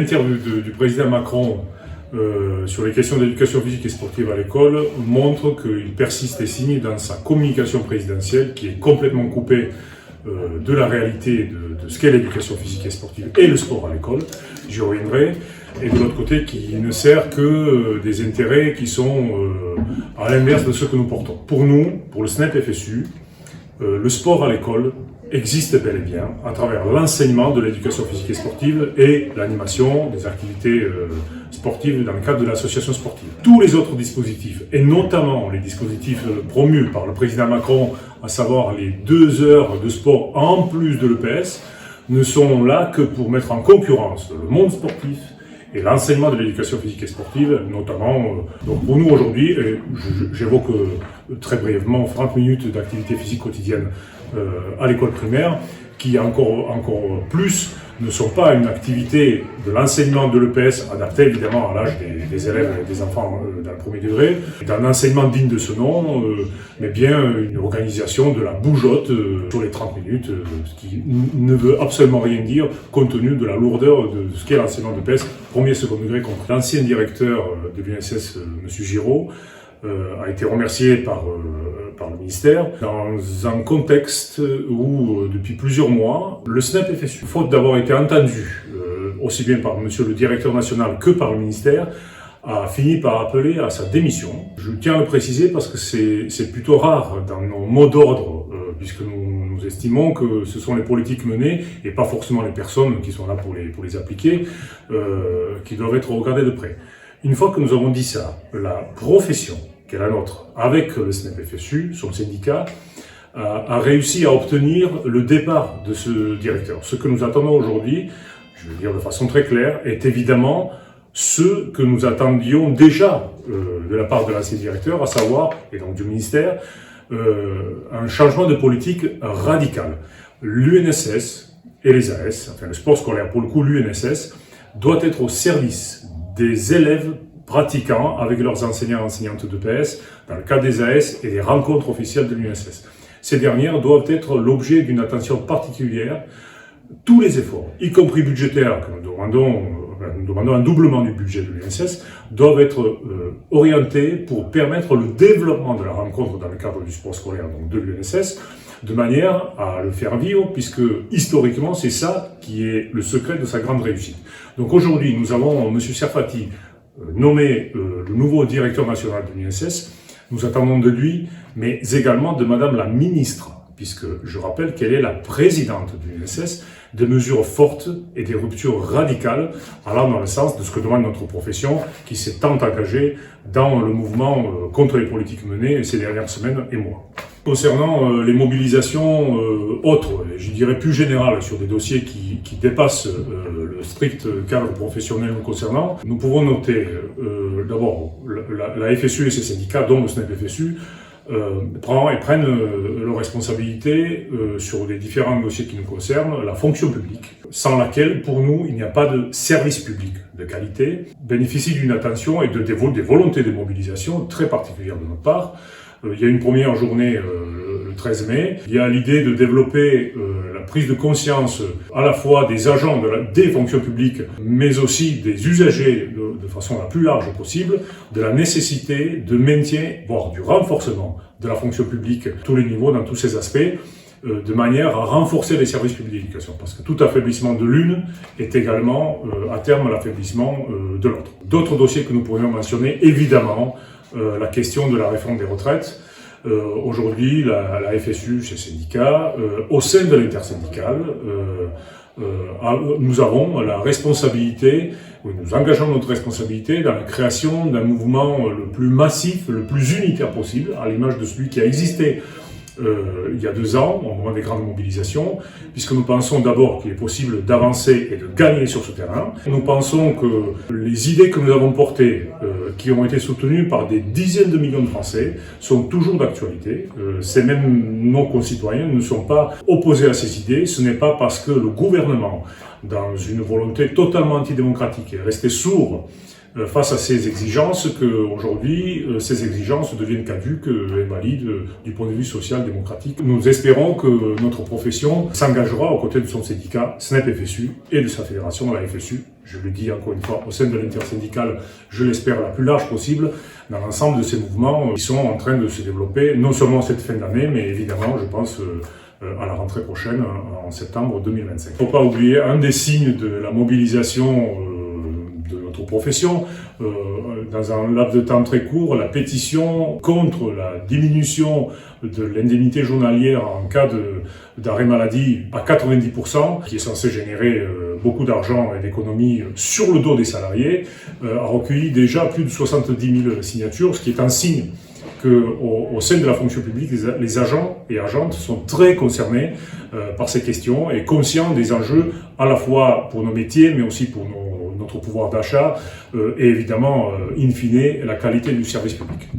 L'interview du président Macron sur les questions d'éducation physique et sportive à l'école montre qu'il persiste et signe dans sa communication présidentielle qui est complètement coupée de la réalité de ce qu'est l'éducation physique et sportive et le sport à l'école, j'y reviendrai, et de l'autre côté qui ne sert que des intérêts qui sont à l'inverse de ceux que nous portons. Pour nous, pour le SNEP FSU, le sport à l'école existe bel et bien à travers l'enseignement de l'éducation physique et sportive et l'animation des activités sportives dans le cadre de l'association sportive. Tous les autres dispositifs, et notamment les dispositifs promus par le président Macron, à savoir les 2 heures de sport en plus de l'EPS, ne sont là que pour mettre en concurrence le monde sportif et l'enseignement de l'éducation physique et sportive, notamment. Donc pour nous aujourd'hui, j'évoque très brièvement 30 minutes d'activité physique quotidienne à l'école primaire, qui encore plus ne sont pas une activité de l'enseignement de l'EPS, adaptée évidemment à l'âge des élèves et des enfants dans le premier degré, d'un enseignement digne de ce nom, mais bien une organisation de la bougeotte sur les 30 minutes, ce qui ne veut absolument rien dire compte tenu de la lourdeur de ce qu'est l'enseignement de l'EPS, premier et second degré compris. L'ancien directeur de l'UNSS, M. Giraud, a été remercié par le ministère dans un contexte où, depuis plusieurs mois, le SNEP FSU, faute d'avoir été entendu aussi bien par monsieur le directeur national que par le ministère, a fini par appeler à sa démission. Je tiens à le préciser parce que c'est plutôt rare dans nos mots d'ordre, puisque nous estimons que ce sont les politiques menées et pas forcément les personnes qui sont là pour les appliquer, qui doivent être regardées de près. Une fois que nous avons dit ça, la profession, qui est la nôtre, avec le SNEP FSU, son syndicat, a réussi à obtenir le départ de ce directeur. Ce que nous attendons aujourd'hui, je veux dire de façon très claire, est évidemment ce que nous attendions déjà de la part de l'ancien directeur, à savoir, et donc du ministère, un changement de politique radical. L'UNSS et les AS, enfin le sport scolaire, pour le coup l'UNSS, doit être au service des élèves pratiquants avec leurs enseignants et enseignantes d'EPS dans le cadre des AS et des rencontres officielles de l'UNSS. Ces dernières doivent être l'objet d'une attention particulière. Tous les efforts, y compris budgétaires, que nous demandons un doublement du budget de l'UNSS, doivent être orientés pour permettre le développement de la rencontre dans le cadre du sport scolaire, donc de l'UNSS, de manière à le faire vivre, puisque historiquement c'est ça qui est le secret de sa grande réussite. Donc aujourd'hui nous avons M. Serfati nommé le nouveau directeur national de l'UNSS. Nous attendons de lui, mais également de Madame la ministre, puisque je rappelle qu'elle est la présidente de l'UNSS, des mesures fortes et des ruptures radicales allant dans le sens de ce que demande notre profession qui s'est tant engagée dans le mouvement contre les politiques menées ces dernières semaines et mois. Concernant les mobilisations autres, et je dirais plus générales sur des dossiers qui dépassent le strict cadre professionnel nous concernant, nous pouvons noter d'abord la FSU et ses syndicats, dont le SNEP FSU, prennent leurs responsabilités sur les différents dossiers qui nous concernent, la fonction publique, sans laquelle, pour nous, il n'y a pas de service public de qualité, bénéficie d'une attention et des volontés de mobilisation très particulières de notre part. Il y a une première journée le 13 mai. Il y a l'idée de développer la prise de conscience à la fois des agents des fonctions publiques, mais aussi des usagers de façon la plus large possible, de la nécessité de maintien, voire du renforcement de la fonction publique à tous les niveaux, dans tous ses aspects, de manière à renforcer les services publics d'éducation. Parce que tout affaiblissement de l'une est également, à terme, l'affaiblissement de l'autre. D'autres dossiers que nous pourrions mentionner, évidemment, la question de la réforme des retraites. Aujourd'hui, la FSU, ses syndicats, au sein de l'intersyndicale, nous avons la responsabilité, nous engageons notre responsabilité dans la création d'un mouvement le plus massif, le plus unitaire possible, à l'image de celui qui a existé il y a 2 ans, au moment des grandes mobilisations, puisque nous pensons d'abord qu'il est possible d'avancer et de gagner sur ce terrain. Nous pensons que les idées que nous avons portées, qui ont été soutenues par des dizaines de millions de Français, sont toujours d'actualité. Ces mêmes nos concitoyens ne sont pas opposés à ces idées. Ce n'est pas parce que le gouvernement, dans une volonté totalement antidémocratique, est resté sourd face à ces exigences qu'aujourd'hui, ces exigences deviennent caduques et valides du point de vue social-démocratique. Nous espérons que notre profession s'engagera aux côtés de son syndicat SNEP FSU et de sa fédération, la FSU, je le dis encore une fois, au sein de l'intersyndicale, je l'espère, la plus large possible, dans l'ensemble de ces mouvements qui sont en train de se développer, non seulement cette fin d'année, mais évidemment, je pense, à la rentrée prochaine, en septembre 2025. Il ne faut pas oublier un des signes de la mobilisation de notre profession, dans un laps de temps très court, la pétition contre la diminution de l'indemnité journalière en cas d'arrêt maladie à 90%, qui est censé générer beaucoup d'argent et d'économies sur le dos des salariés, a recueilli déjà plus de 70 000 signatures, ce qui est un signe qu'au sein de la fonction publique, les agents et agentes sont très concernés par ces questions et conscients des enjeux à la fois pour nos métiers, mais aussi pour notre pouvoir d'achat et évidemment, in fine, la qualité du service public.